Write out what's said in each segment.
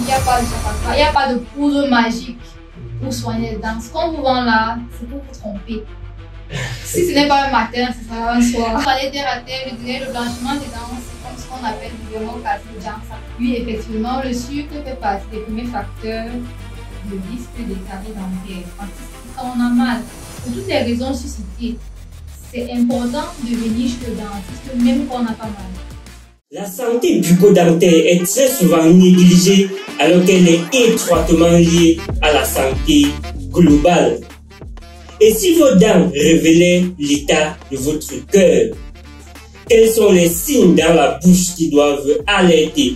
n'y a pas de chapatra, il n'y a pas de poudre magique pour soigner les dents. Ce qu'on vous vend là, c'est pour vous tromper. Si ce n'est pas un matin, ce sera un soir. Pour aller terre à terre, je dirais le blanchiment des dents, c'est comme ce qu'on appelle le démocratie. Oui, effectivement, le sucre fait partie des premiers facteurs de risque des caries dentaires. Quand on a mal, pour toutes les raisons suscitées, c'est important de venir chez le dentiste même quand on n'a pas mal. La santé bucco-dentaire est très souvent négligée alors qu'elle est étroitement liée à la santé globale. Et si vos dents révélaient l'état de votre cœur, quels sont les signes dans la bouche qui doivent alerter?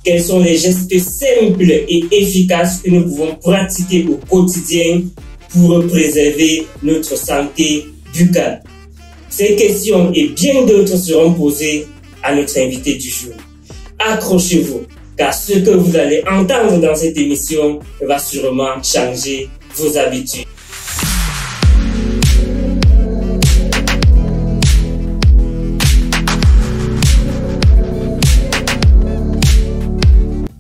Quels sont les gestes simples et efficaces que nous pouvons pratiquer au quotidien pour préserver notre santé buccale? Ces questions et bien d'autres seront posées à notre invité du jour. Accrochez-vous, car ce que vous allez entendre dans cette émission va sûrement changer vos habitudes.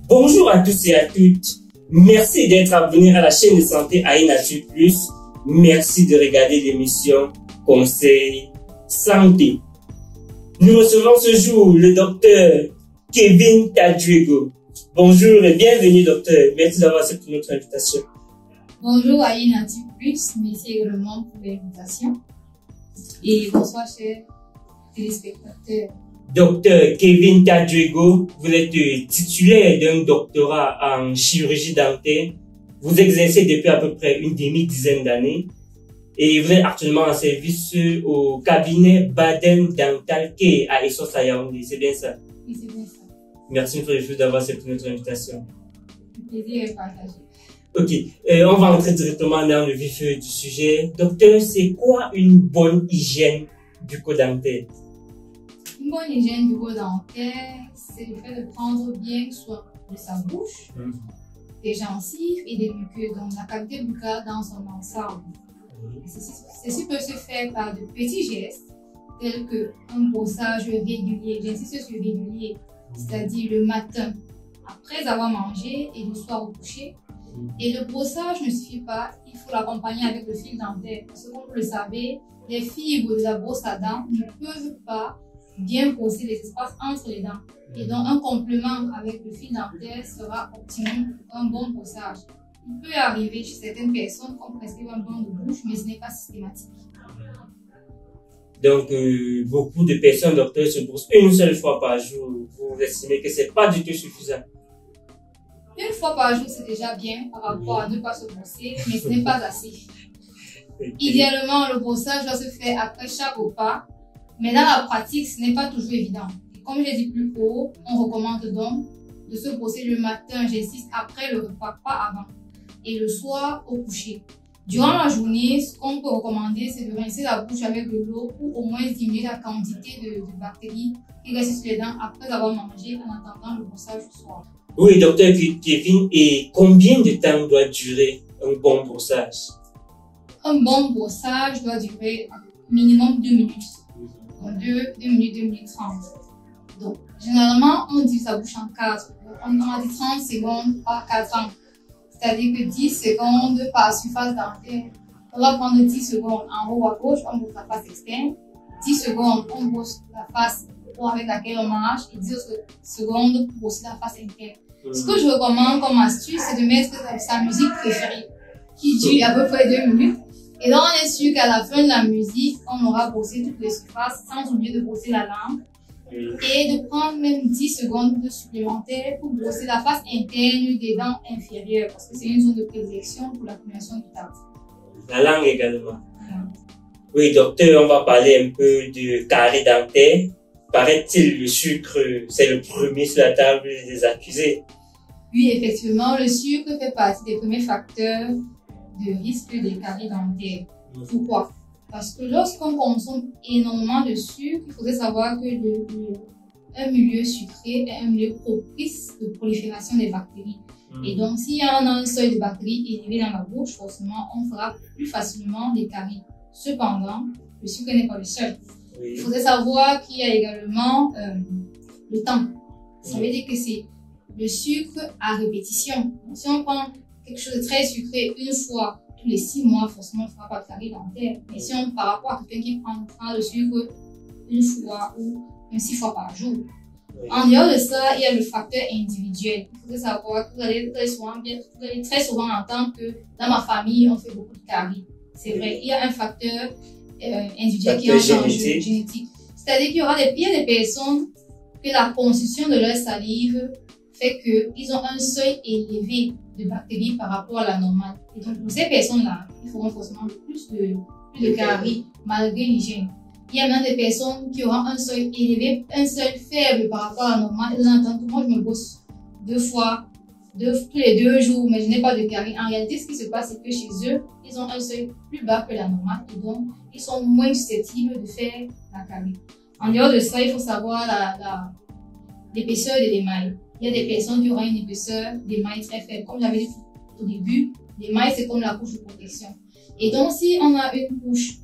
Bonjour à tous et à toutes. Merci d'être abonné à la chaîne de santé AI Nature Plus. Merci de regarder l'émission Conseil Santé. Nous recevons ce jour le docteur Kevin Tadrigo. Bonjour et bienvenue docteur. Merci d'avoir accepté notre invitation. Bonjour à AI Nature Plus. Merci également pour l'invitation. Et bonsoir chers téléspectateurs. Docteur Kevin Tadrigo, vous êtes titulaire d'un doctorat en chirurgie dentaire. Vous exercez depuis à peu près une demi-dizaine d'années et vous êtes actuellement en service au cabinet Baden Dental Care à Essos à Yaoundé. C'est bien ça? Oui, c'est bien ça. Merci une fois de plus d'avoir accepté notre invitation. Le plaisir est partagé. Ok, on va entrer directement dans le vif du sujet. Docteur, c'est quoi une bonne hygiène bucco-dentaire? Une bonne hygiène bucco-dentaire, c'est le fait de prendre bien soin de sa bouche, des gencives et des muqueuses, donc la cavité buccale dans son ensemble. Ceci peut se faire par de petits gestes, tels qu'un brossage régulier, j'insiste sur régulier, c'est-à-dire le matin, après avoir mangé et le soir au coucher. Et le brossage ne suffit pas, il faut l'accompagner avec le fil dentaire. Parce que comme vous le savez, les fibres de la brosse à dents ne peuvent pas bien brosser les espaces entre les dents. Et donc, un complément avec le fil dentaire sera optimum pour un bon brossage. Il peut arriver chez certaines personnes qu'on prescrive un bain de bouche, mais ce n'est pas systématique. Donc, beaucoup de personnes, docteur, se brossent une seule fois par jour. Vous estimez que c'est pas du tout suffisant? Une fois par jour, c'est déjà bien par rapport à ne pas se brosser, mais ce n'est pas assez. Idéalement, le brossage doit se faire après chaque repas. Mais dans la pratique, ce n'est pas toujours évident. Comme j'ai dit plus haut, on recommande donc de se brosser le matin, j'insiste, après le repas, pas avant. Et le soir, au coucher. Durant la journée, ce qu'on peut recommander, c'est de rincer la bouche avec de l'eau pour au moins diminuer la quantité de bactéries qui restent sur les dents après avoir mangé en attendant le brossage du soir. Oui, docteur Kevin, et combien de temps doit durer un bon brossage? Un bon brossage doit durer minimum 2 minutes. 2 minutes, 2 minutes 30. Donc, généralement, on divise sa bouche en 4. On a dit 30 secondes par 4 ans. C'est-à-dire que 10 secondes par surface dentaire. On va prendre 10 secondes en haut à gauche, on brosse la face externe. 10 secondes, on brosse la face avec laquelle on marche. Et 10 secondes pour brosser la face interne. Ce que je recommande comme astuce, c'est de mettre sa musique préférée, qui dure à peu près 2 minutes. Et donc, on est sûr qu'à la fin de la musique, on aura brossé toutes les surfaces sans oublier de brosser la langue. Et de prendre même 10 secondes supplémentaires pour brosser la face interne des dents inférieures, parce que c'est une zone de prédilection pour l'accumulation du tabac. La langue également. Oui, docteur, on va parler un peu de caries dentaires. Paraît-il, le sucre, c'est le premier sur la table des accusés? Oui, effectivement, le sucre fait partie des premiers facteurs de risque des caries dentaires. Pourquoi? Parce que lorsqu'on consomme énormément de sucre, il faudrait savoir que un milieu sucré est un milieu propice de prolifération des bactéries. Et donc, s'il y a un seuil de bactéries élevé dans la bouche, forcément, on fera plus facilement des caries. Cependant, le sucre n'est pas le seul. Il faudrait savoir qu'il y a également le temps. Ça veut dire que c'est le sucre à répétition. Donc, si on prend quelque chose de très sucré une fois tous les 6 mois, forcément, il ne fera pas de carie dentaire. Mais si on, par rapport à quelqu'un qui prend le sucre une fois ou même 6 fois par jour. Oui. En dehors de ça, il y a le facteur individuel. Il faut savoir que vous allez très souvent entendre que dans ma famille, on fait beaucoup de caries. C'est vrai, il y a un facteur individuel qui entre en jeu, génétique. C'est-à-dire qu'il y a des personnes que la constitution de leur salive fait qu'ils ont un seuil élevé de bactéries par rapport à la normale. Et donc, pour ces personnes-là, ils feront forcément plus de caries malgré l'hygiène. Il y a même des personnes qui auront un seuil élevé, un seuil faible par rapport à la normale. Ils entendent que moi, je me brosse 2 fois, tous les 2 jours, mais je n'ai pas de caries. En réalité, ce qui se passe, c'est que chez eux, ils ont un seuil plus bas que la normale. Et donc, ils sont moins susceptibles de faire la carie. En dehors de ça, il faut savoir l'épaisseur de l'émail. Il y a des personnes qui auront une épaisseur d'émail très faible. Comme j'avais dit au début, l'émail, c'est comme la couche de protection. Et donc, si on a une couche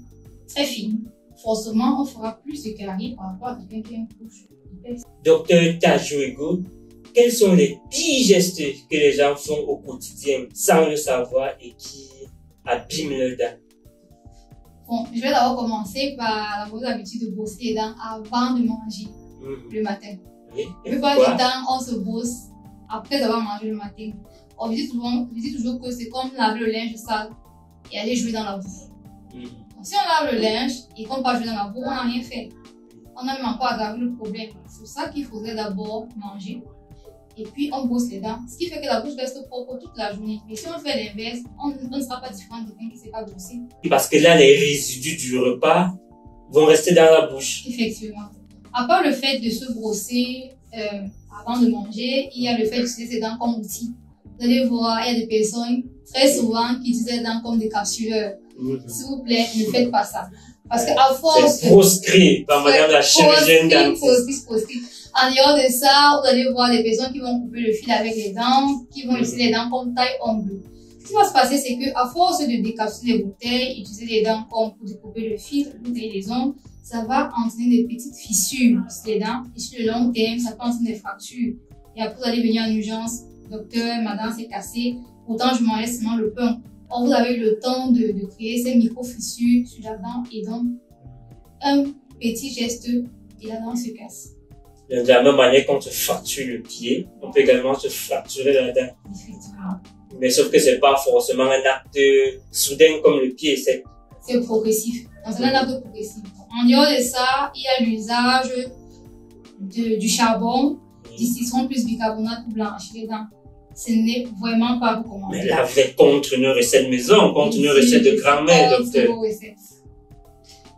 très fine, forcément, on fera plus de caries par rapport à quelqu'un qui a une couche épaisse. Docteur Tajouego, quels sont les petits gestes que les gens font au quotidien sans le savoir et qui abîment leurs dents? Bon, je vais d'abord commencer par la mauvaise habitude de brosser les dents avant de manger le matin. Oui. La plupart du temps, on se brosse après avoir mangé le matin. On dit toujours que c'est comme laver le linge sale et aller jouer dans la boue. Donc, si on lave le linge et qu'on part jouer dans la boue, on n'a rien fait. On n'a même pas aggravé le problème. C'est pour ça qu'il faudrait d'abord manger. Et puis, on brosse les dents. Ce qui fait que la bouche reste propre toute la journée. Mais si on fait l'inverse, on ne sera pas différent de quelqu'un qui ne s'est pas brossé. Parce que là, les résidus du repas vont rester dans la bouche. Effectivement. À part le fait de se brosser avant de manger, il y a le fait d'utiliser ses dents comme outil. Vous allez voir, il y a des personnes très souvent qui utilisent les dents comme des capsuleurs. S'il vous plaît, ne faites pas ça. Parce qu'à force... C'est proscrit par madame la chirurgienne dentiste. En dehors de ça, vous allez voir des personnes qui vont couper le fil avec les dents, qui vont utiliser les dents comme taille-ongle. Ce qui va se passer, c'est qu'à force de décapsuler les bouteilles, utiliser les dents comme pour découper le fil, bouteiller les ongles, ça va entraîner des petites fissures sur les dents. Et sur le long terme, ça peut entraîner des fractures. Et après, vous allez venir en urgence. Docteur, ma dent s'est cassée. Pourtant, je m'enlève seulement le pain. Or, vous avez eu le temps de créer ces micro-fissures sur la dent. Et donc, un petit geste et la dent se casse. De la même manière qu'on se fracture le pied, on peut également se fracturer la dent. Effectivement. Mais sauf que c'est pas forcément un acte soudain comme le pied, c'est progressif. Donc c'est un acte progressif. En dehors de ça, il y a l'usage du charbon, du citron plus bicarbonate pour blanchir les dents. Ce n'est vraiment pas recommandé. Mais là, vous êtes contre une recette maison, contre une recette de grand-mère, docteur.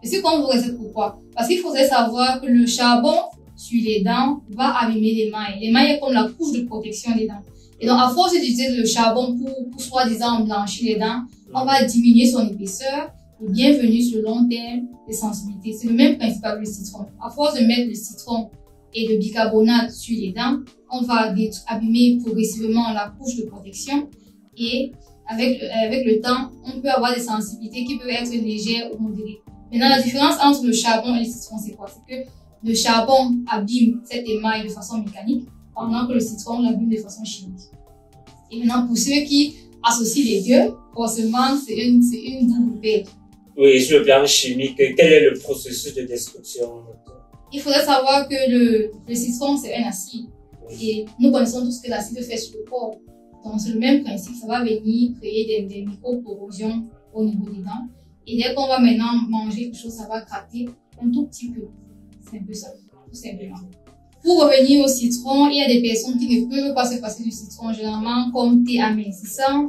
Et c'est contre vos recettes, pourquoi? Parce qu'il faudrait savoir que le charbon sur les dents va abîmer l'émail. L'émail est comme la couche de protection des dents. Et donc, à force d'utiliser le charbon pour soi-disant blanchir les dents, on va diminuer son épaisseur et bienvenue sur le long terme des sensibilités. C'est le même principe avec le citron. À force de mettre le citron et le bicarbonate sur les dents, on va abîmer progressivement la couche de protection et avec le temps, on peut avoir des sensibilités qui peuvent être légères ou modérées. Maintenant, la différence entre le charbon et le citron, c'est quoi? C'est que le charbon abîme cet émail de façon mécanique, pendant que le citron l'abîme de façon chimique. Et maintenant, pour ceux qui associent les deux, forcément, c'est une double perte. Oui, sur le plan chimique, quel est le processus de destruction? Il faudrait savoir que le citron, c'est un acide. Et nous connaissons tous ce que l'acide fait sur le corps. Donc, c'est le même principe, ça va venir créer des micro-corrosions au niveau des dents. Et dès qu'on va maintenant manger quelque chose, ça va gratter un tout petit peu. C'est un peu ça, tout simplement. Pour revenir au citron, il y a des personnes qui ne peuvent pas se passer du citron, généralement comme thé amincissant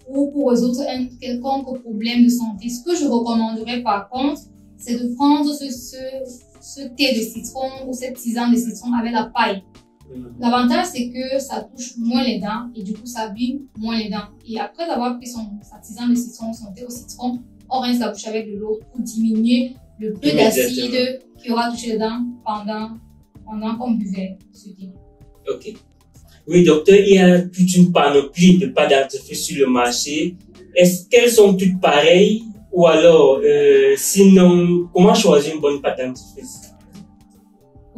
ou pour résoudre un quelconque problème de santé. Ce que je recommanderais par contre, c'est de prendre ce thé de citron ou cette tisane de citron avec la paille. L'avantage, c'est que ça touche moins les dents et du coup, ça abîme moins les dents. Et après avoir pris sa tisane de citron, son thé au citron, on rince la bouche avec de l'eau pour diminuer le peu d'acide qui aura touché les dents pendant qu'on buvait ce thé. Ok. Oui, docteur, il y a toute une panoplie de pâtes dentifrices sur le marché. Est-ce qu'elles sont toutes pareilles? Ou alors, sinon, comment choisir une bonne pâte dentifrice?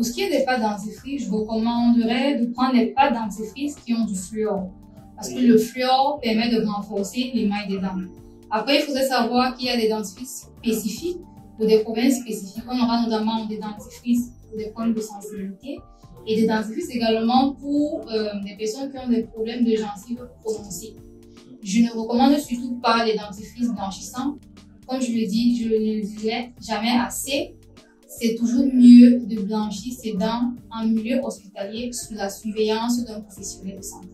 Pour ce qui est des pâtes dentifrice, je recommanderais de prendre des pâtes dentifrice qui ont du fluor. Parce que le fluor permet de renforcer l'émail des dents. Après, il faudrait savoir qu'il y a des dentifrices spécifiques pour des problèmes spécifiques. On aura notamment des dentifrices pour des problèmes de sensibilité et des dentifrices également pour des personnes qui ont des problèmes de gencives prononcés. Je ne recommande surtout pas les dentifrices blanchissants. Comme je le dis, je ne le disais jamais assez. C'est toujours mieux de blanchir ses dents en milieu hospitalier sous la surveillance d'un professionnel de santé.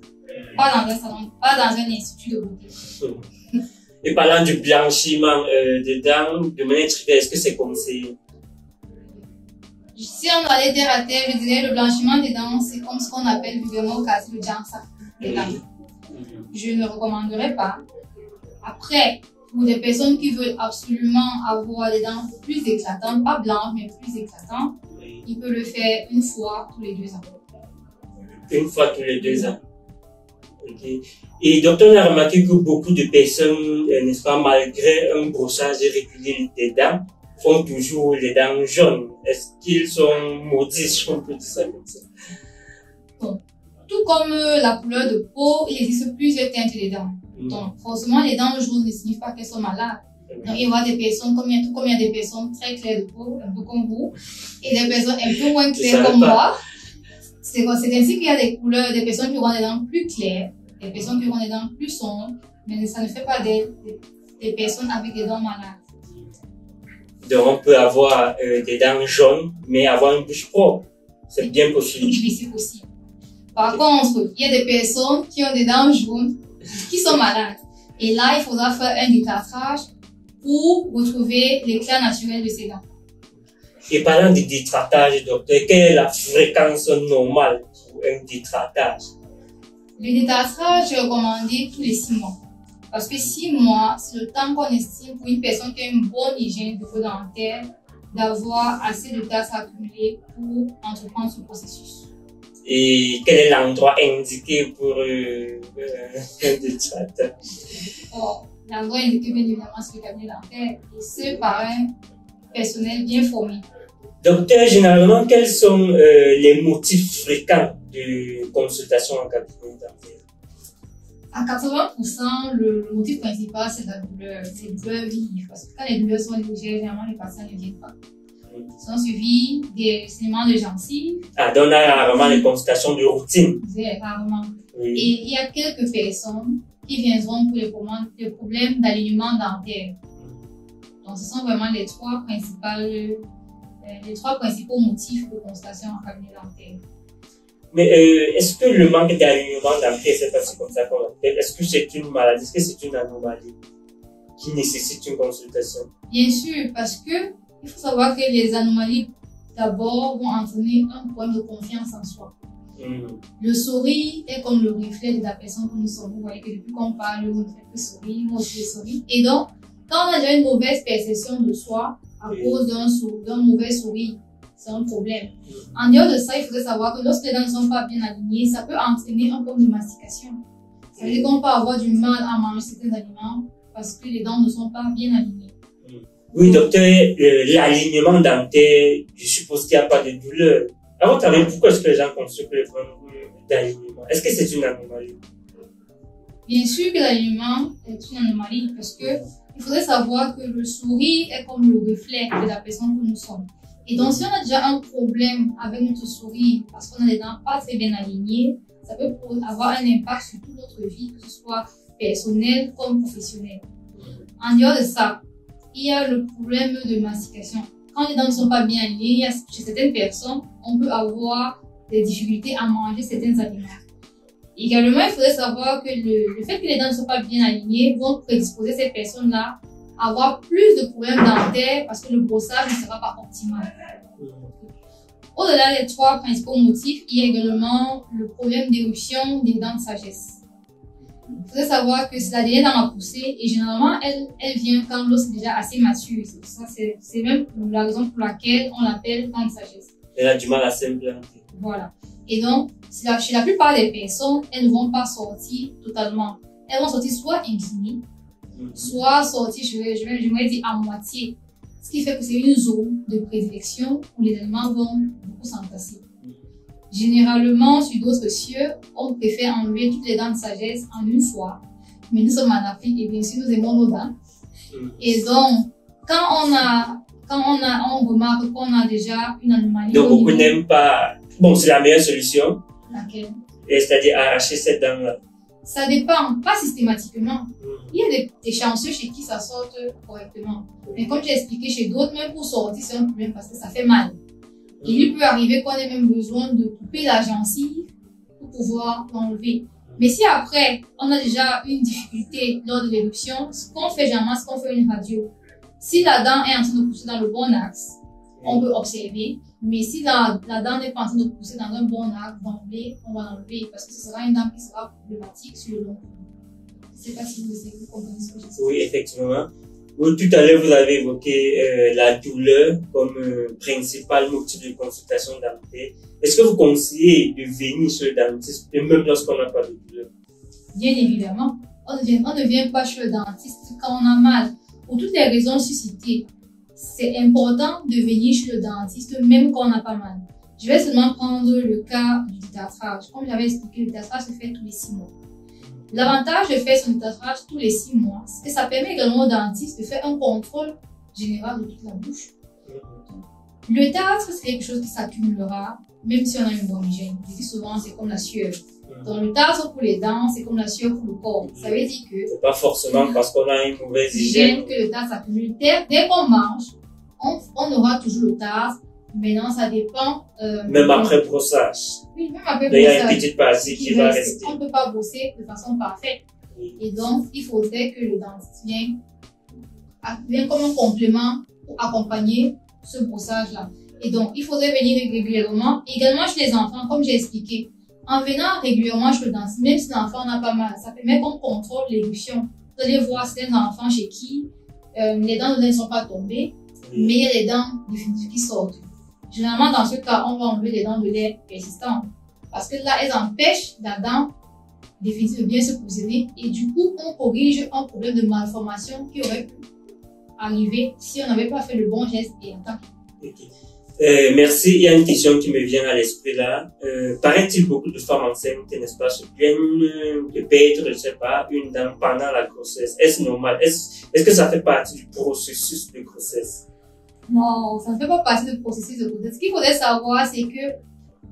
Pas dans un salon, pas dans un institut de beauté. Et parlant du blanchiment des dents, de manière triviale, est-ce que c'est conseillé? Si on allait terre à terre, je dirais le blanchiment des dents, c'est comme ce qu'on appelle vulgairement au quartier le jansa des dents. Je ne recommanderais pas. Après, pour des personnes qui veulent absolument avoir des dents plus éclatantes, pas blanches, mais plus éclatantes, ils peuvent le faire une fois tous les 2 ans. Une fois tous les 2 ans. Okay. Et docteur, on a remarqué que beaucoup de personnes, n'est-ce pas, malgré un brossage régulier des dents, font toujours les dents jaunes. Est-ce qu'ils sont maudits, si on peut dire ça comme ça? Bon. Tout comme la couleur de peau, il existe plusieurs teintes des dents. Donc, forcément, les dents jaunes ne signifient pas qu'elles sont malades. Donc, il y aura des personnes, comme il y a des personnes très claires de peau, un peu comme vous, et des personnes un peu moins claires comme moi. C'est ainsi qu'il y a des couleurs, des personnes qui auront des dents plus claires, des personnes qui auront des dents plus sombres, mais ça ne fait pas des personnes avec des dents malades. Donc, on peut avoir des dents jaunes, mais avoir une bouche propre. C'est bien possible. Oui, c'est possible. Par contre, il y a des personnes qui ont des dents jaunes, qui sont malades. Et là, il faudra faire un détartrage pour retrouver l'éclat naturel de ces dents. Et parlant de détartrage, docteur, quelle est la fréquence normale pour un détartrage? Le détartrage est recommandé tous les 6 mois. Parce que 6 mois, c'est le temps qu'on estime pour une personne qui a une bonne hygiène de peau dentaire d'avoir assez de tasse accumulée pour entreprendre ce processus. Et quel est l'endroit indiqué pour un détartrage? L'endroit indiqué, bien évidemment, c'est le cabinet dentaire et ce par un personnel bien formé. Docteur, généralement, quels sont les motifs fréquents de consultation en cabinet dentaire? À 80%, le motif principal, c'est la douleur. C'est une douleur vive. Parce que quand les douleurs sont légères, généralement, les patients ne viennent pas. Ils sont suivis des saignements de gencives. Ah, donc on a rarement les consultations de routine. Rarement. Oui. Et il y a quelques personnes qui viendront pour les problèmes d'alignement dentaire. Donc, ce sont vraiment les trois principaux motifs de consultation en cabinet dentaire. Mais est-ce que le manque d'alignement dentaire, c'est aussi comme ça qu'on l'appelle, est-ce que c'est une maladie, est-ce que c'est une anomalie qui nécessite une consultation? Bien sûr, parce que il faut savoir que les anomalies, d'abord, vont entraîner un problème de confiance en soi. Le sourire est comme le reflet de la personne que nous sommes. Vous voyez que depuis qu'on parle, on ne fait que sourire, moi aussi je souris. Et donc, quand on a déjà une mauvaise perception de soi à cause d'un mauvais sourire, c'est un problème. En dehors de ça, il faudrait savoir que lorsque les dents ne sont pas bien alignées, ça peut entraîner un problème de mastication. Ça veut dire qu'on peut avoir du mal à manger certains aliments parce que les dents ne sont pas bien alignées. Oui, docteur, l'alignement dentaire, je suppose qu'il n'y a pas de douleur. À votre avis, pourquoi est-ce que les gens consultent les problèmes d'alignement? Est-ce que c'est une anomalie? Bien sûr que l'alignement est une anomalie parce que il faudrait savoir que le sourire est comme le reflet de la personne que nous sommes. Et donc, si on a déjà un problème avec notre sourire parce qu'on a des dents pas très bien alignées, ça peut avoir un impact sur toute notre vie, que ce soit personnelle comme professionnelle. En dehors de ça, il y a le problème de mastication. Quand les dents ne sont pas bien alignées, chez certaines personnes, on peut avoir des difficultés à manger certains aliments. Également, il faudrait savoir que le fait que les dents ne sont pas bien alignées vont prédisposer ces personnes-là à avoir plus de problèmes dentaires parce que le brossage ne sera pas optimal. Au-delà des 3 principaux motifs, il y a également le problème d'éruption des dents de sagesse. Il faudrait savoir que c'est la dernière dent à pousser et généralement, elle vient quand l'os est déjà assez mature. C'est même la raison pour laquelle on l'appelle dent de sagesse. Elle a du mal à s'implanter. Voilà. Et donc, chez la plupart des personnes, elles ne vont pas sortir totalement. Elles vont sortir soit inclinées, soit sortir, je vais dire à moitié. Ce qui fait que c'est une zone de prédilection où les aliments vont beaucoup s'entasser. Généralement, sur d'autres cieux, on préfère enlever toutes les dents de sagesse en une fois. Mais nous sommes en Afrique et bien sûr, nous aimons nos dents. Et donc, quand on remarque qu'on a déjà une anomalie. Donc, beaucoup n'aiment pas. Bon, c'est la meilleure solution. Laquelle? C'est-à-dire arracher cette dent-là. Ça dépend, pas systématiquement. Il y a des chanceux chez qui ça sort correctement. Mais comme j'ai expliqué, chez d'autres, même pour sortir, c'est un problème parce que ça fait mal. Et il peut arriver qu'on ait même besoin de couper la gencive pour pouvoir l'enlever. Mais si après, on a déjà une difficulté lors de l'éruption, ce qu'on fait généralement, c'est qu'on fait une radio. Si la dent est en train de pousser dans le bon axe, on peut observer. Mais si la dent n'est pas en train de pousser dans un bon axe d'emblée, on va l'enlever parce que ce sera une dent qui sera problématique sur le long terme. Je ne sais pas si vous comprenez ce que je dis. Oui, effectivement. Tout à l'heure, vous avez évoqué la douleur comme principal motif de consultation dentaire. Est-ce que vous conseillez de venir chez le dentiste, même lorsqu'on n'a pas de douleur? Bien évidemment. On ne vient pas chez le dentiste quand on a mal. Pour toutes les raisons suscitées, c'est important de venir chez le dentiste même quand on n'a pas mal. Je vais seulement prendre le cas du détartrage. Comme j'avais expliqué, le détartrage se fait tous les 6 mois. L'avantage de faire son détartrage tous les 6 mois, c'est que ça permet également au dentiste de faire un contrôle général de toute la bouche. Le tartre, c'est quelque chose qui s'accumulera, même si on a une bonne hygiène. Je dis souvent, c'est comme la sueur. Donc, le tartre pour les dents, c'est comme la sueur pour le corps. Ça veut dire que c'est pas forcément parce qu'on a une mauvaise hygiène que le tartre s'accumule. Dès qu'on mange, on aura toujours le tartre. Maintenant, ça dépend. Même après brossage. Oui, même après brossage. Il y a une brossage. petite partie qui va rester. On ne peut pas brosser de façon parfaite. Oui. Et donc, il faudrait que le dentiste vienne comme un complément pour accompagner ce brossage-là. Et donc, il faudrait venir régulièrement. Également chez les enfants, comme j'ai expliqué. En venant régulièrement chez le dentiste, même si l'enfant n'a pas mal, ça permet qu'on contrôle l'éruction. Vous allez voir certains enfants chez qui les dents de lait ne sont pas tombées, mais il y a les dents définitives qui sortent. Généralement, dans ce cas, on va enlever les dents de lait persistantes. Parce que là, elles empêchent la dent définitive de bien se positionner. Et du coup, on corrige un problème de malformation qui aurait pu arriver si on n'avait pas fait le bon geste et en temps. Okay. Merci. Il y a une question qui me vient à l'esprit là. Paraît-il beaucoup de femmes enceintes, n'est-ce pas, se plaignent de perdre, je ne sais pas, une dent pendant la grossesse? Est-ce normal? Est-ce que ça fait partie du processus de grossesse? Non, ça ne fait pas partie du processus de grossesse. Ce qu'il faudrait savoir, c'est que,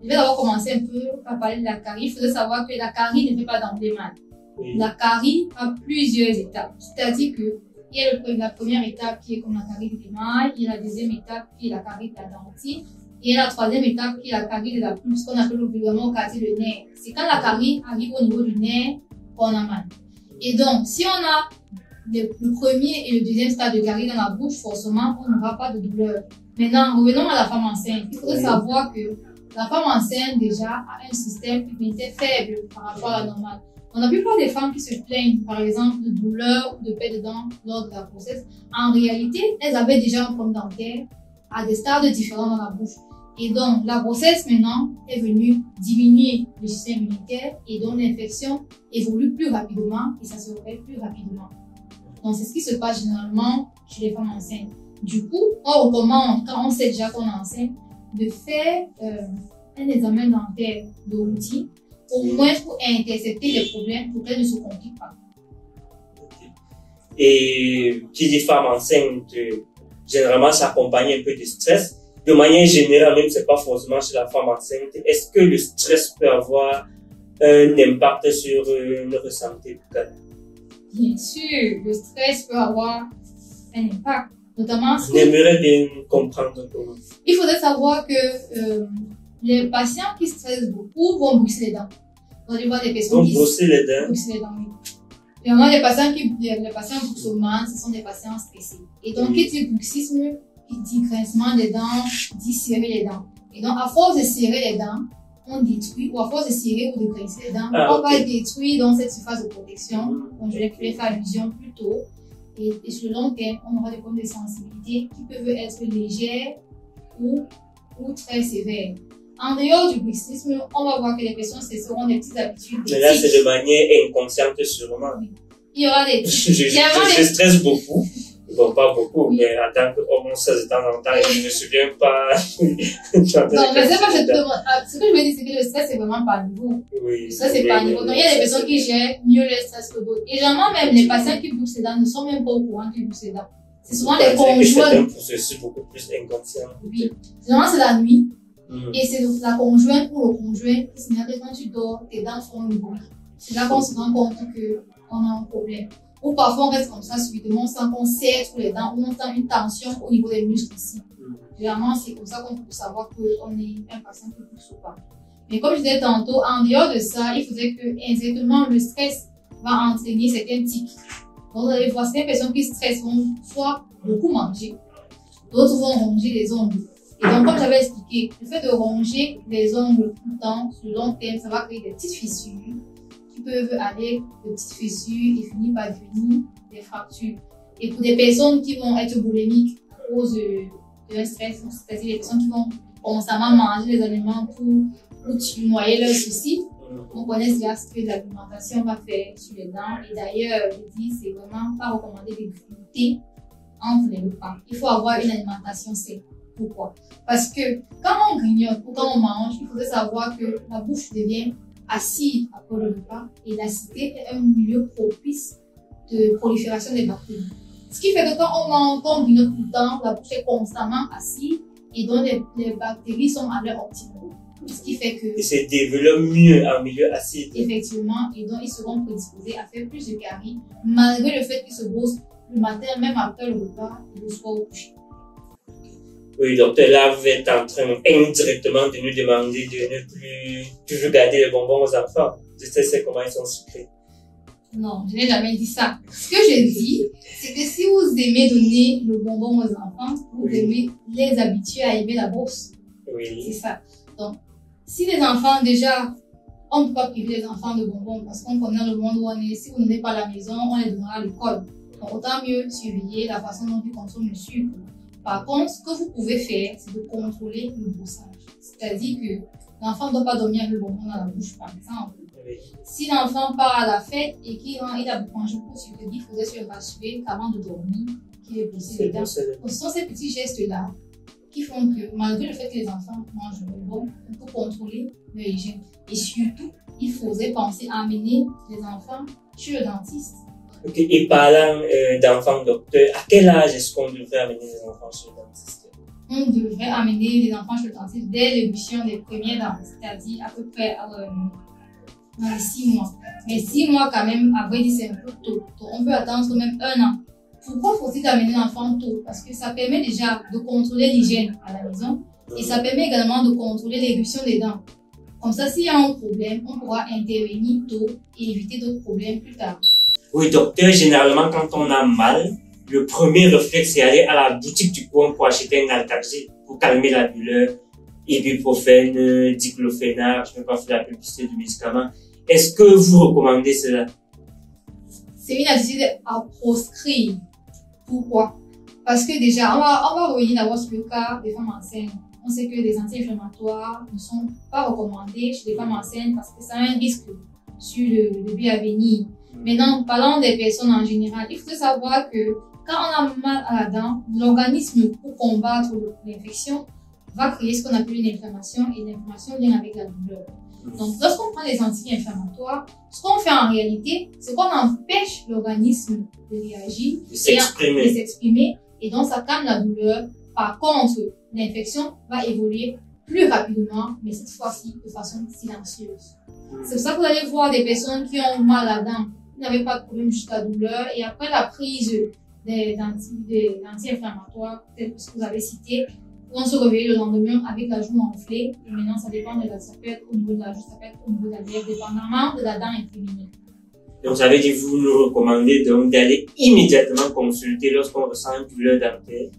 je vais d'abord commencer un peu à parler de la carie. Il faudrait savoir que la carie ne fait pas d'emblée mal. Oui. La carie a plusieurs étapes. C'est-à-dire que, il y a la première étape qui est comme la carie de l'émail, il y a la deuxième étape qui est la carie de la dentine, et il y a la troisième étape qui est la carie de la pulpe, ce qu'on appelle vulgairement au quartier de nerf. C'est quand la carie arrive au niveau du nerf qu'on a mal. Et donc, si on a le premier et le deuxième stade de carie dans la bouche, forcément, on n'aura pas de douleur. Maintenant, revenons à la femme enceinte. Il faudrait savoir que la femme enceinte, déjà, a un système immunitaire faible par rapport à la normale. On a plupart des femmes qui se plaignent, par exemple, de douleurs ou de perte de dents lors de la grossesse. En réalité, elles avaient déjà un problème dentaire à des stades différents dans la bouche. Et donc, la grossesse, maintenant, est venue diminuer le système immunitaire et donc l'infection évolue plus rapidement et ça se répète plus rapidement. Donc, c'est ce qui se passe généralement chez les femmes enceintes. Du coup, on recommande, quand on sait déjà qu'on est enceinte, de faire un examen dentaire de routine, au moins pour intercepter les problèmes pour qu'elles ne se compliquent pas. Et qui dit femme enceinte, généralement, ça accompagne un peu de stress. De manière générale, même si c'est pas forcément chez la femme enceinte, est-ce que le stress peut avoir un impact sur notre santé buccale? Bien sûr, le stress peut avoir un impact, notamment si... J'aimerais bien comprendre comment. Il faudrait savoir que les patients qui stressent beaucoup vont brosser les dents. On va voir des personnes qui brosser les dents. Brosser les dents, oui. Vraiment, les patients bruxomans, ce sont des patients stressés. Et donc, qui dit bruxisme, qui dit grincement des dents, dit serrer les dents. Et donc, à force de serrer les dents, on détruit, ou à force de serrer ou de grincer les dents, on va détruire donc cette surface de protection, dont je vais faire allusion plus tôt. Et sur le long terme, on aura des problèmes de sensibilité qui peuvent être légères ou très sévères. En dehors du bruxisme, on va voir que les personnes cesseront des petites habitudes. Mais là, c'est de manière inconsciente sûrement. Oui. Il y aura des je stresse beaucoup. Bon, pas beaucoup, oui. Mais en tant qu'homme, ça de temps en temps, je ne me souviens pas. Non, mais c'est pas ce que je veux dire, c'est que le stress, c'est vraiment par niveau. Oui. Le stress, c'est par niveau. Donc, il y a des personnes qui gèrent mieux le stress que d'autres. Et généralement, même les patients qui bouffent ces dents ne sont même pas au courant qu'ils bouffent ces dents. C'est souvent les conjoints. C'est un processus beaucoup plus inconscient. Oui. Généralement, c'est la nuit. Et c'est la conjointe ou le conjoint qui signale que quand tu dors, tes dents font un bruit. C'est là qu'on se rend compte qu'on a un problème. Ou parfois on reste comme ça subitement sans qu'on serre sous les dents ou on sent une tension au niveau des muscles ici. Généralement, c'est comme ça qu'on peut savoir qu'on est un patient qui pousse ou pas. Mais comme je disais tantôt, en dehors de ça, il faudrait que indirectement le stress va entraîner certains tics. Donc vous allez voir, certaines personnes qui stressent vont soit beaucoup manger, d'autres vont ronger les ongles. Et donc, comme j'avais expliqué, le fait de ronger les ongles tout le temps, sur le long terme, ça va créer des petites fissures qui peuvent aller de petites fissures et finir par devenir des fractures. Et pour des personnes qui vont être boulimiques à cause d'un stress, c'est-à-dire des personnes qui vont constamment manger les aliments pour noyer leurs soucis, on connaît déjà ce que l'alimentation va faire sur les dents. Et d'ailleurs, je dis, c'est vraiment pas recommandé de grignoter entre les repas. Il faut avoir une alimentation saine. Pourquoi? Parce que quand on grignote ou quand on mange, il faudrait savoir que la bouche devient acide après le repas et l'acidité est un milieu propice de prolifération des bactéries. Ce qui fait que quand on mange, quand on grignote tout le temps, la bouche est constamment acide et donc les bactéries sont à leur optimum. Ce qui fait que... Ils se développent mieux en milieu acide. Effectivement, et donc ils seront prédisposés à faire plus de caries malgré le fait qu'ils se brossent le matin, même après le repas et le soir au coucher. Oui, docteur, là, vous êtes en train indirectement de nous demander de ne plus toujours garder les bonbons aux enfants. Je sais comment ils sont sucrés. Non, je n'ai jamais dit ça. Ce que je dis, c'est que si vous aimez donner le bonbon aux enfants, vous devez les habituer à aimer la bourse. Oui. C'est ça. Donc, si les enfants, déjà, on ne peut pas priver les enfants de bonbons parce qu'on connaît le monde où on est. Si vous n'êtes pas à la maison, on les donnera à l'école. Donc, autant mieux surveiller la façon dont ils consomment le sucre. Par contre, ce que vous pouvez faire, c'est de contrôler le brossage. C'est-à-dire que l'enfant ne doit pas dormir avec le bonbon dans la bouche, par exemple. Oui. Si l'enfant part à la fête et qu'il a mangé beaucoup de sucre, il faudrait se rassurer qu'avant de dormir, qu'il ait brossé les dents. Donc, ce sont ces petits gestes-là qui font que, malgré le fait que les enfants mangent le bonbon, on peut contrôler leur hygiène. Et surtout, il faudrait penser à amener les enfants chez le dentiste. Okay. Et parlant d'enfants, docteur, à quel âge est-ce qu'on devrait amener les enfants chez le dentiste? On devrait amener les enfants chez le dentiste dès l'émission des premiers dents, c'est-à-dire à peu près dans les 6 mois. Mais 6 mois quand même, à vrai dire, c'est un peu tôt. Donc, on peut attendre même 1 an. Pourquoi faut-il amener l'enfant tôt? Parce que ça permet déjà de contrôler l'hygiène à la maison et ça permet également de contrôler l'éruption des dents. Comme ça, s'il y a un problème, on pourra intervenir tôt et éviter d'autres problèmes plus tard. Oui, docteur, généralement, quand on a mal, le premier réflexe, c'est aller à la boutique du coin pour acheter un analgésique pour calmer la douleur, ibuprofène, diclofénac, je ne vais pas faire la publicité du médicament. Est-ce que vous recommandez cela? C'est une attitude à proscrire. Pourquoi? Parce que déjà, on va revenir d'abord sur le cas des femmes enceintes. On sait que les anti-inflammatoires ne sont pas recommandés chez les femmes enceintes parce que ça a un risque sur le bébé à venir. Maintenant, parlons des personnes en général. Il faut savoir que quand on a mal à la dent, l'organisme, pour combattre l'infection, va créer ce qu'on appelle une inflammation et l'inflammation vient avec la douleur. Donc, lorsqu'on prend les anti-inflammatoires, ce qu'on fait en réalité, c'est qu'on empêche l'organisme de réagir, de s'exprimer, et donc ça calme la douleur. Par contre, l'infection va évoluer plus rapidement, mais cette fois-ci de façon silencieuse. C'est pour ça que vous allez voir des personnes qui ont mal à la dent, qui n'avaient pas de problème jusqu'à la douleur, et après la prise des anti-inflammatoires, peut-être ce que vous avez cité, on se réveille le lendemain avec la joue enflée, et maintenant ça dépend de la, ça peut être au niveau de la joue, ça peut être au niveau de la lèvre, dépendamment de la dent inféminée. Donc ça veut dire que vous nous recommandez donc d'aller immédiatement consulter lorsqu'on ressent une douleur dentaire?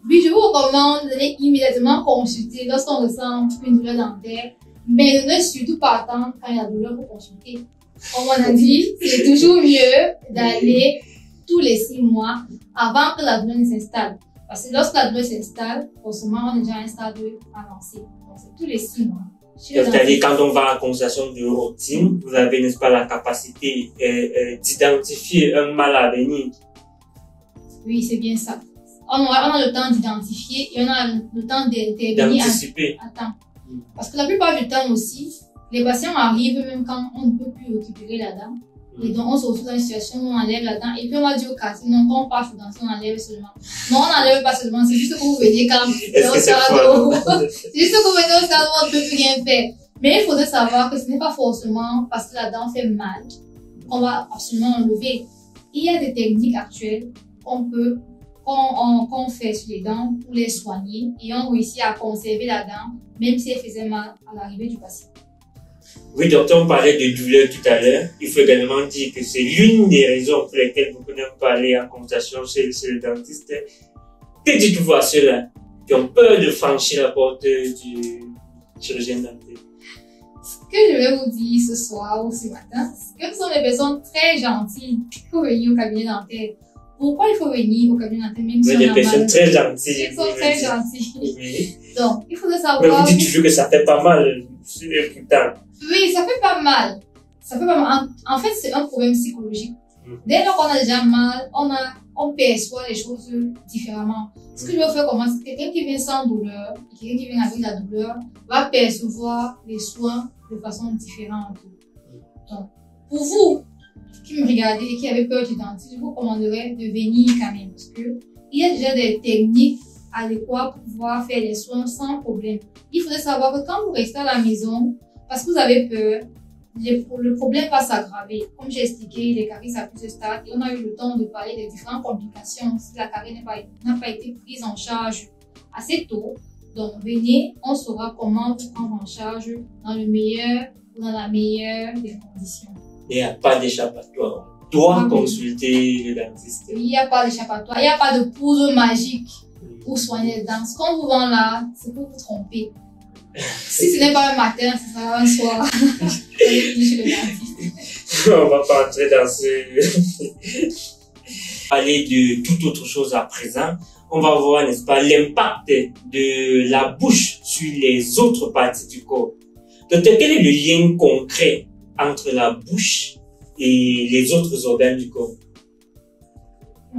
Oui, je vous recommande d'aller immédiatement consulter lorsqu'on ressent une douleur dentaire, mais ne surtout pas attendre quand il y a la douleur pour consulter. Comme on a dit, c'est toujours mieux d'aller tous les 6 mois avant que la douleur ne s'installe. Parce que lorsque la douleur s'installe, forcément, on est déjà à un stade avancé. Donc, c'est tous les 6 mois. C'est-à-dire, quand on va à la consultation de routine, vous avez, n'est-ce pas, la capacité d'identifier un mal à venir. Oui, c'est bien ça. On a le temps d'identifier et on a le temps d'intervenir à temps. Parce que la plupart du temps aussi, les patients arrivent même quand on ne peut plus récupérer la dent. Et donc, on se retrouve dans une situation où on enlève la dent. Et puis, on va dire au quartier, non, quand on passe au dentier, on enlève seulement. Non, on n'enlève pas seulement. C'est juste que vous veniez quand c'est au cadeau. C'est juste que vous venez au cadeau, on ne peut plus rien faire. Mais il faudrait savoir que ce n'est pas forcément parce que la dent fait mal qu'on va absolument enlever. Il y a des techniques actuelles qu'on fait sur les dents pour les soigner et on réussit à conserver la dent, même si elle faisait mal à l'arrivée du patient. Oui, docteur, on parlait de douleur tout à l'heure. Il faut également dire que c'est l'une des raisons pour lesquelles beaucoup n'aiment pas aller en consultation chez le dentiste. Que dites-vous à ceux-là qui ont peur de franchir la porte du chirurgien dentaire? Ce que je vais vous dire ce soir ou ce matin, c'est que ce sont des personnes très gentilles qui faut venir au cabinet dentaire. Pourquoi il faut venir au cabinet dentaire même si on a mal? Des personnes très gentilles. Ils sont très gentilles. Oui. Donc, il faudrait savoir... Mais vous dites toujours que ça fait pas mal, pourtant. Oui, ça fait pas mal. Ça fait pas mal. En fait, c'est un problème psychologique. Dès lors qu'on a déjà mal, on perçoit les choses différemment. Ce que je veux faire commencer, c'est quelqu'un qui vient sans douleur, quelqu'un qui vient avec la douleur, va percevoir les soins de façon différente. Donc, pour vous qui me regardez et qui avez peur du dentiste, je vous recommanderais de venir quand même parce que il y a déjà des techniques adéquates pour pouvoir faire les soins sans problème. Il faudrait savoir que quand vous restez à la maison, parce que vous avez peur, le problème va s'aggraver. Comme j'ai expliqué, les caries à plusieurs stades et on a eu le temps de parler des différentes complications si la carie n'a pas été prise en charge assez tôt. Donc, venez, on saura comment vous prendre en charge dans le meilleur ou dans la meilleure des conditions. Il n'y a pas d'échappatoire. On doit consulter le dentiste. Il n'y a pas d'échappatoire. Il n'y a pas de poudre magique pour soigner les dents. Ce qu'on vous vend là, c'est pour vous tromper. Si ce n'est pas un matin, ce sera un soir. On va pas entrer dans ce... Parler de toute autre chose à présent. On va voir, n'est-ce pas, l'impact de la bouche sur les autres parties du corps. Docteur, quel est le lien concret entre la bouche et les autres organes du corps?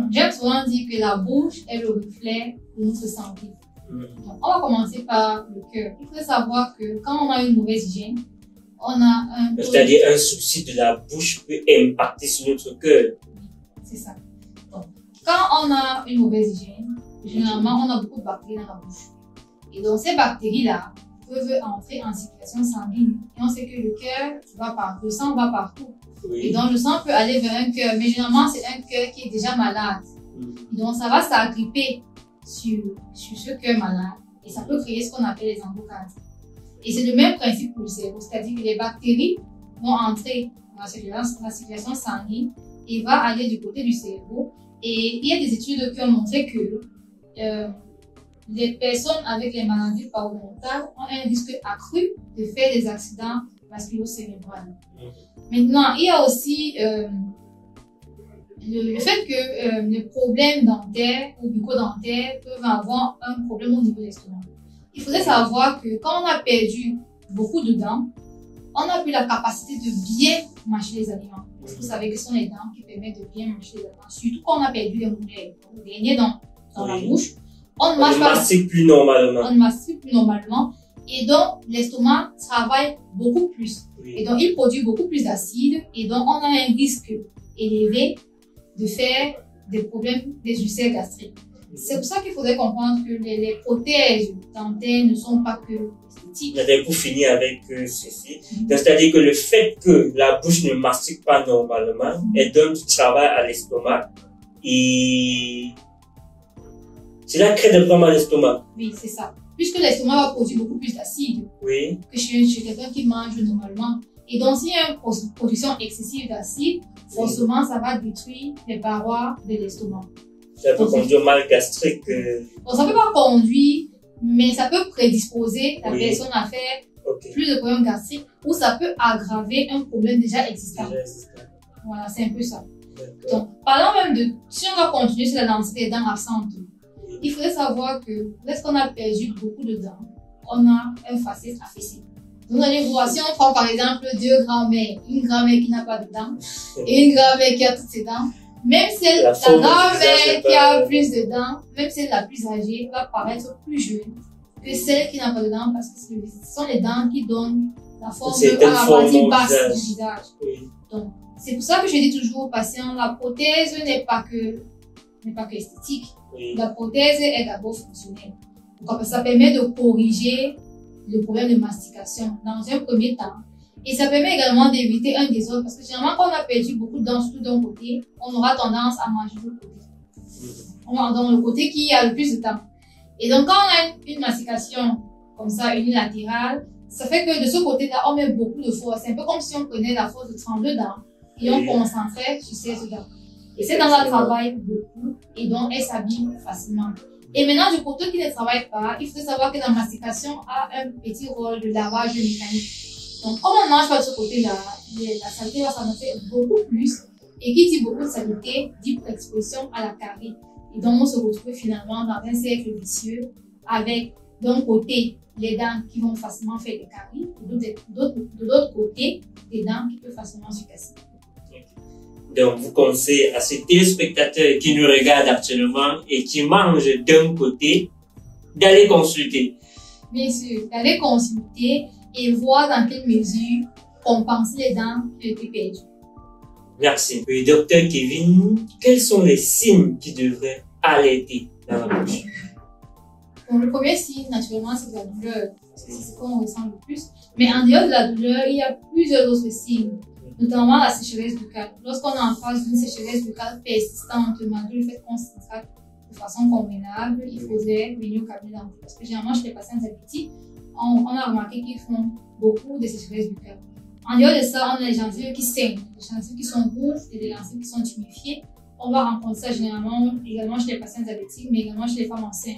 J'aime souvent dire que la bouche est le reflet de notre santé. Donc, on va commencer par le cœur. Il faut savoir que quand on a une mauvaise hygiène, on a un... C'est-à-dire un souci de la bouche peut impacter sur notre cœur. C'est ça. Donc, quand on a une mauvaise hygiène, généralement, on a beaucoup de bactéries dans la bouche. Et donc, ces bactéries-là peuvent entrer en circulation sanguine. Et on sait que le cœur va partout, le sang va partout. Oui. Et donc, le sang peut aller vers un cœur, mais généralement, c'est un cœur qui est déjà malade. Et donc, ça va s'agripper sur ce cœur malade et ça peut créer ce qu'on appelle les embocades. Et c'est le même principe pour le cerveau, c'est-à-dire que les bactéries vont entrer dans la circulation sanguine et va aller du côté du cerveau. Et il y a des études qui ont montré que les personnes avec les maladies parodontales ont un risque accru de faire des accidents vasculo-cérébraux. Maintenant, il y a aussi le fait que les problèmes dentaires ou bucco-dentaires peuvent avoir un problème au niveau de l'estomac. Il faudrait savoir que quand on a perdu beaucoup de dents, on n'a plus la capacité de bien mâcher les aliments. Parce que vous savez que ce sont les dents qui permettent de bien mâcher les aliments. Surtout quand on a perdu les moulaires, les derniers dents dans la bouche. On ne mastique plus normalement. On ne mastique plus normalement. Et donc, l'estomac travaille beaucoup plus. Et donc, il produit beaucoup plus d'acide. Et donc, on a un risque élevé de faire des problèmes des ulcères gastriques. C'est pour ça qu'il faudrait comprendre que les prothèses dentaires ne sont pas que esthétiques. Pour finir avec ceci, c'est-à-dire que le fait que la bouche ne mastique pas normalement, elle donne du travail à l'estomac et cela crée des problèmes à l'estomac. Oui, c'est ça. Puisque l'estomac va produire beaucoup plus d'acide que chez quelqu'un qui mange normalement. Et donc, s'il y a une production excessive d'acide, forcément, ça va détruire les parois de l'estomac. Ça peut conduire au mal gastrique. Donc, ça ne peut pas conduire, mais ça peut prédisposer la personne à faire plus de problèmes gastriques ou ça peut aggraver un problème déjà existant. Voilà, c'est un peu ça. Donc, parlant même de, si on va continuer sur la densité des dents absentes, il faudrait savoir que lorsqu'on a perdu beaucoup de dents, on a un facette affaissé. Vous allez voir, si on prend par exemple deux grands-mères, une grand-mère qui n'a pas de dents et une grand-mère qui a toutes ses dents, Même celle, la grand-mère qui a plus de dents, même celle la plus âgée, va paraître plus jeune que celle qui n'a pas de dents parce que ce sont les dents qui donnent la forme à la partie basse du visage. Oui. Donc, c'est pour ça que je dis toujours aux patients, la prothèse n'est pas que esthétique. Oui. La prothèse est d'abord fonctionnelle. Donc, ça permet de corriger le problème de mastication dans un premier temps. Et ça permet également d'éviter un désordre parce que généralement, quand on a perdu beaucoup de dents, surtout d'un côté, on aura tendance à manger de l'autre côté. On va dans le côté qui a le plus de dents. Et donc, quand on a une mastication comme ça, unilatérale, ça fait que de ce côté-là, on met beaucoup de force. C'est un peu comme si on prenait la force de 32 dents et on concentrait sur ces dents. Et ces dents-là travaillent beaucoup et donc elles s'abîment facilement. Et maintenant, du côté qui ne travaille pas, il faut savoir que la mastication a un petit rôle de lavage mécanique. Donc, comme on mange pas de ce côté-là, la saleté va s'annoncer beaucoup plus. Et qui dit beaucoup de saleté, dit exposition à la carie. Et donc, on se retrouve finalement dans un cercle vicieux avec, d'un côté, les dents qui vont facilement faire des caries, et de l'autre côté, des dents qui peuvent facilement se casser. Donc, vous conseillez à ces téléspectateurs qui nous regardent actuellement et qui mangent d'un côté d'aller consulter. Bien sûr, d'aller consulter et voir dans quelle mesure compenser les dents qui ont été perdues. Merci. Et docteur Kevin, quels sont les signes qui devraient alerter dans la bouche? Bon, le premier signe, naturellement, c'est la douleur. C'est ce qu'on ressent le plus. Mais en dehors de la douleur, il y a plusieurs autres signes, notamment la sécheresse buccale. Lorsqu'on est en phase d'une sécheresse buccale persistante, malgré le fait qu'on s'hydrate de façon convenable, il faudrait venir au cabinet dentaire. Parce que généralement, chez les patients diabétiques, on a remarqué qu'ils font beaucoup de sécheresse buccale. En dehors de ça, on a les gencives qui saignent, les gencives qui sont rouges et les gencives qui sont tuméfiées. On va rencontrer ça généralement également chez les patients diabétiques, mais également chez les femmes enceintes.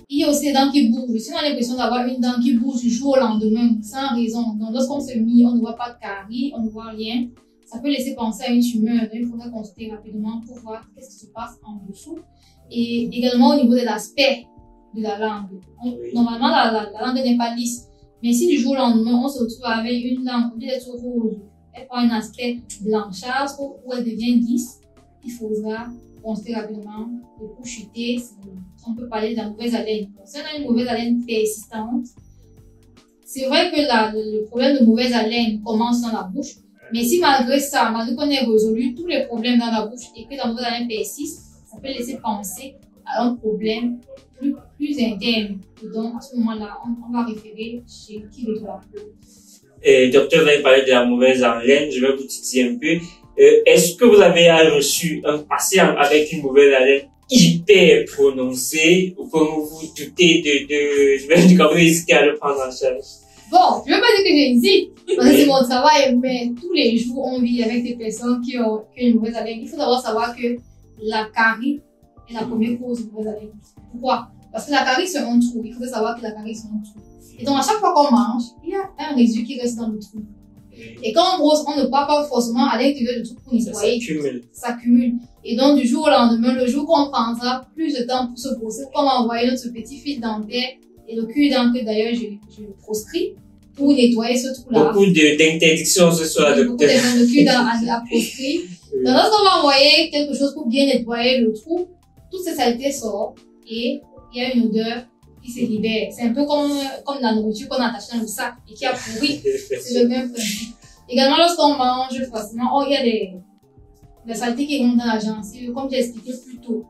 Il y a aussi les dents qui bougent. Si on a l'impression d'avoir une dent qui bouge du jour au lendemain, sans raison, donc lorsqu'on se mit, on ne voit pas de carie, on ne voit rien, ça peut laisser penser à une tumeur. Donc il faudra consulter rapidement pour voir qu'est-ce qui se passe en dessous. Et également au niveau de l'aspect de la langue. Normalement, la langue n'est pas lisse. Mais si du jour au lendemain, on se retrouve avec une langue qui est rouge, elle prend un aspect blanchâtre ou elle devient lisse, il faudra consulter rapidement et pour chuter, on peut parler de la mauvaise haleine. Si on a une mauvaise haleine persistante, c'est vrai que le problème de mauvaise haleine commence dans la bouche, mais si malgré ça, malgré qu'on ait résolu tous les problèmes dans la bouche et que la mauvaise haleine persiste, ça peut laisser penser à un problème plus interne. Et donc, à ce moment-là, on va référer chez qui le doit. Docteur, vous avez parlé de la mauvaise haleine, je vais vous titiller un peu. Est-ce que vous avez reçu un patient avec une mauvaise haleine hyper prononcée ou comme vous doutez je vais dire que vous hésitez à le prendre en charge? Bon, je ne veux pas dire que j'hésite, parce que c'est mon travail, mais tous les jours, on vit avec des personnes qui ont une mauvaise haleine. Il faut d'abord savoir que la carie est la première cause de mauvaise haleine. Pourquoi? Parce que la carie, c'est un trou. Il faut savoir que la carie, c'est un trou. Et donc, à chaque fois qu'on mange, il y a un résidu qui reste dans le trou. Et quand on brosse, on ne part pas forcément à l'intérieur du trou pour nettoyer. Ça s'accumule. Et donc, du jour au lendemain, le jour qu'on prendra plus de temps pour se brosser, on va envoyer notre petit fil dentaire et le cure-dent que d'ailleurs je proscris pour nettoyer ce trou-là. Beaucoup d'interdictions ce soir, docteur. Beaucoup de cure-dent à proscrit. Donc, lorsqu'on va envoyer quelque chose pour bien nettoyer le trou, toutes ces saletés sortent et il y a une odeur qui se libère. C'est un peu comme la nourriture qu'on attache dans le sac et qui a pourri. C'est le même principe. Également, lorsqu'on mange facilement, il y a des saletés qui rentrent dans la gencive, comme j'ai expliqué plus tôt.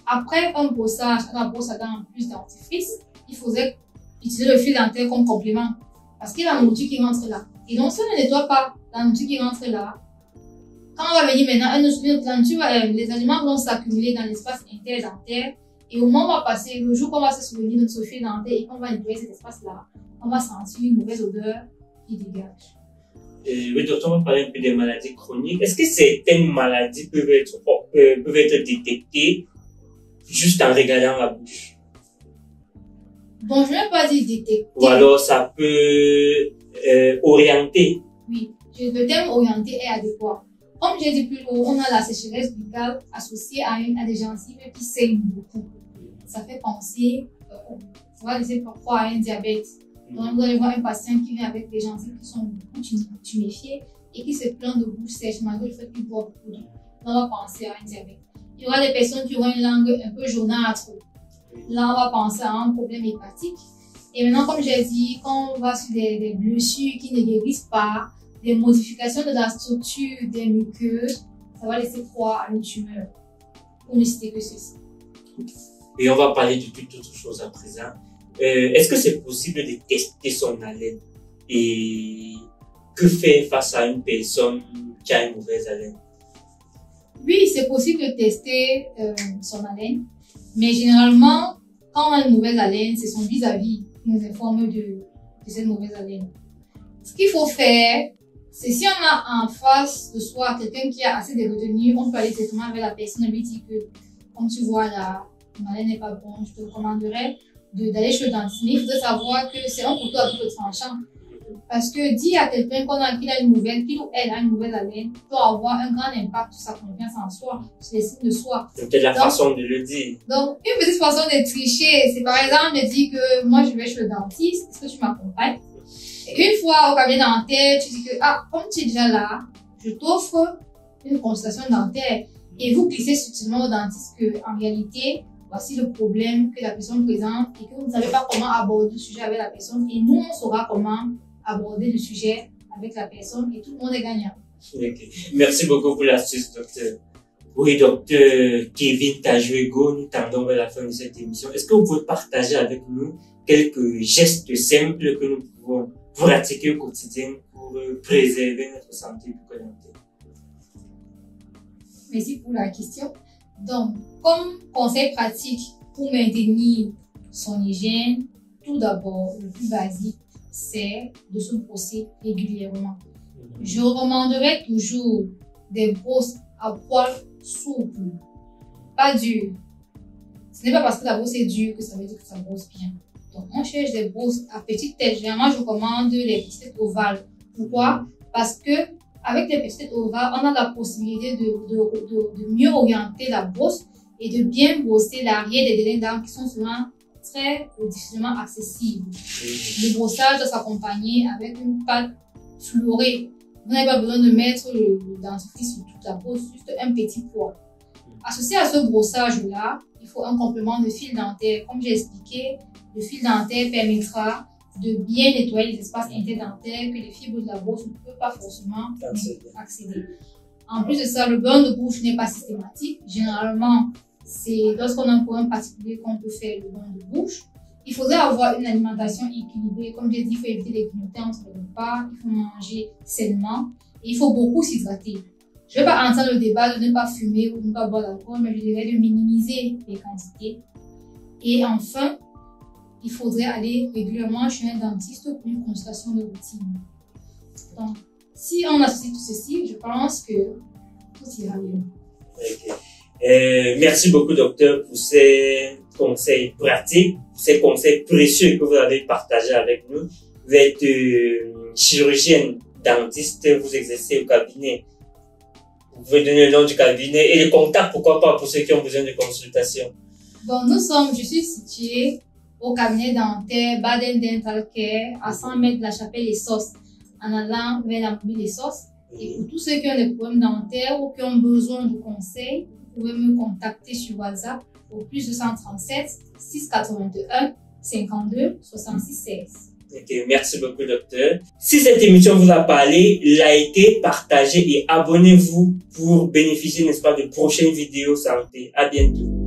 Après un brossage, la brosse à dents en plus dentifrice, il faudrait utiliser le fil dentaire comme complément. Parce qu'il y a la nourriture qui rentre là. Et donc, si on ne nettoie pas la nourriture qui rentre là, quand on va venir maintenant, les aliments vont s'accumuler dans l'espace interdentaire. Et au moment où on va passer, le jour qu'on va se souvenir de notre fil dentaire et qu'on va nettoyer cet espace-là, on va sentir une mauvaise odeur qui dégage. Oui, docteur, on va parler un peu des maladies chroniques. Est-ce que certaines maladies peuvent être détectées juste en regardant la bouche? Bon, je ne vais pas dire détecter. Ou alors ça peut orienter. Oui, le terme orienter est adéquat. Comme j'ai dit plus haut, on a la sécheresse buccale associée à des gencives qui saignent beaucoup. Ça fait penser, ça va laisser croire à un diabète. Donc, vous allez voir un patient qui vient avec des gencives qui sont beaucoup tuméfiées et qui se plaint de bouche sèche malgré le fait qu'il boit beaucoup d'eau. on va penser à un diabète. Il y aura des personnes qui auront une langue un peu jaunâtre. Là, on va penser à un problème hépatique. Et maintenant, comme j'ai dit, quand on va sur des blessures qui ne guérissent pas, des modifications de la structure des muqueuses, ça va laisser croire à une tumeur. Pour ne citer que ceci. Et on va parler de toute autre chose à présent. Est-ce que c'est possible de tester son haleine? Et que faire face à une personne qui a une mauvaise haleine? Oui, c'est possible de tester son haleine. Mais généralement, quand on a une mauvaise haleine, c'est son vis-à-vis qui nous informe de cette mauvaise haleine. Ce qu'il faut faire, c'est si on a en face de soi quelqu'un qui a assez de retenue, on peut aller directement avec la personne et lui dire que, comme tu vois là, mon haleine n'est pas bonne, je te recommanderais d'aller chez le dentiste. Mais il faudrait savoir que c'est un couteau à double tranchant. Parce que dire à quelqu'un qu'il a une mauvaise, qu'il ou elle a une mauvaise haleine, peut avoir un grand impact sur sa confiance en soi, sur l'estime de soi. C'est peut-être la façon de le dire. Donc, une petite façon de tricher, c'est par exemple de dire que moi je vais chez le dentiste, est-ce que tu m'accompagnes? Et une fois au cabinet dentaire, tu dis que, comme tu es déjà là, je t'offre une consultation dentaire. Et vous glissez subtilement au dentiste que, en réalité, voici le problème que la personne présente et que vous ne savez pas comment aborder le sujet avec la personne. Et nous, on saura comment aborder le sujet avec la personne et tout le monde est gagnant. Okay. Merci beaucoup pour l'astuce, docteur. Oui, docteur Kevin Tajuego, nous tendons vers la fin de cette émission. Est-ce que vous pouvez partager avec nous quelques gestes simples que nous pouvons pratiquer au quotidien pour préserver notre santé bucco-dentaire? Merci pour la question. Donc, comme conseil pratique pour maintenir son hygiène, tout d'abord, le plus basique, c'est de se brosser régulièrement. Je recommanderais toujours des brosses à poils souples, pas dures. Ce n'est pas parce que la brosse est dure que ça veut dire que ça brosse bien. Donc, on cherche des brosses à petite tête. Généralement, je recommande les petites têtes ovales. Pourquoi? Parce que avec les petites têtes ovales, on a la possibilité de mieux orienter la brosse et de bien brosser l'arrière des dents d'armes qui sont souvent très difficilement accessibles. Le brossage doit s'accompagner avec une pâte fluorée. Vous n'avez pas besoin de mettre le dentifrice sur toute la brosse, juste un petit poids. Associé à ce brossage-là, il faut un complément de fil dentaire. Comme j'ai expliqué, le fil dentaire permettra de bien nettoyer les espaces interdentaires que les fibres de la brosse ne peuvent pas forcément accéder. En plus de ça, le bain de bouche n'est pas systématique. Généralement, c'est lorsqu'on a un problème particulier qu'on peut faire le bain de bouche. Il faudrait avoir une alimentation équilibrée. Comme j'ai dit, il faut éviter les grignoter entre les repas, il faut manger sainement et il faut beaucoup s'hydrater. Je ne vais pas entendre le débat de ne pas fumer ou de ne pas boire d'alcool, mais je dirais de minimiser les quantités. Et enfin, il faudrait aller régulièrement chez un dentiste pour une consultation de routine. Donc, si on associe tout ceci, je pense que tout ira bien. Okay. Merci beaucoup, docteur, pour ces conseils pratiques, pour ces conseils précieux que vous avez partagés avec nous. Vous êtes chirurgienne dentiste, vous exercez au cabinet. Vous pouvez donner le nom du cabinet et le contact, pourquoi pas, pour ceux qui ont besoin de consultation. Bon, je suis située au cabinet dentaire Baden Dental Care à 100 mètres de la chapelle des Sauces, en allant vers la mobile des Sauces. Et pour tous ceux qui ont des problèmes dentaires ou qui ont besoin de conseils, vous pouvez me contacter sur WhatsApp au plus 237 681 52 66 16. Okay, merci beaucoup, docteur. Si cette émission vous a parlé, likez, partagez et abonnez-vous pour bénéficier, n'est-ce pas, de prochaines vidéos santé. À bientôt.